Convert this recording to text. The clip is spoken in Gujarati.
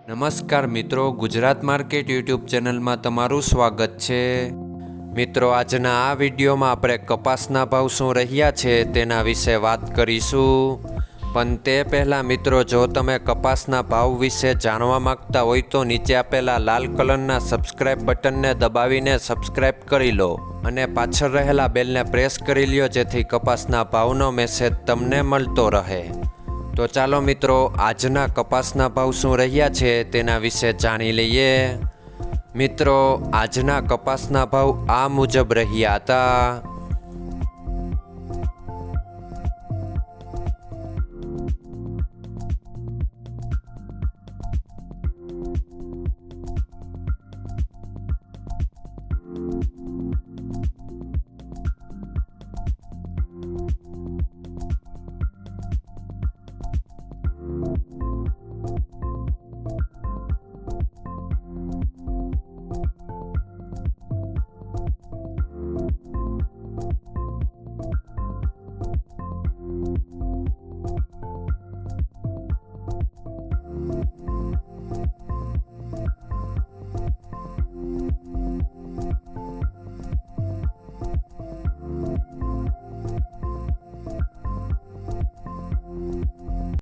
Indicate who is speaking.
Speaker 1: નમસ્કાર મિત્રો, ગુજરાત માર્કેટ યુટ્યુબ ચેનલમાં તમારું સ્વાગત છે। મિત્રો, આજના આ વિડીયોમાં આપણે કપાસના ભાવ શું રહ્યા છે તેના વિશે વાત કરીશું। પણ તે પહેલાં મિત્રો, જો તમે કપાસના ભાવ વિશે જાણવા માંગતા હોય તો નીચે આપેલા લાલ કલરના સબસ્ક્રાઇબ બટનને દબાવીને સબસ્ક્રાઇબ કરી લો અને પાછળ રહેલા બેલને પ્રેસ કરી લ્યો, જેથી કપાસના ભાવનો મેસેજ તમને મળતો રહે। તો ચાલો મિત્રો, આજના કપાસના ભાવ શું રહ્યા છે તેના વિશે જાણી લઈએ। મિત્રો, આજના કપાસના ભાવ આ મુજબ રહ્યા હતા।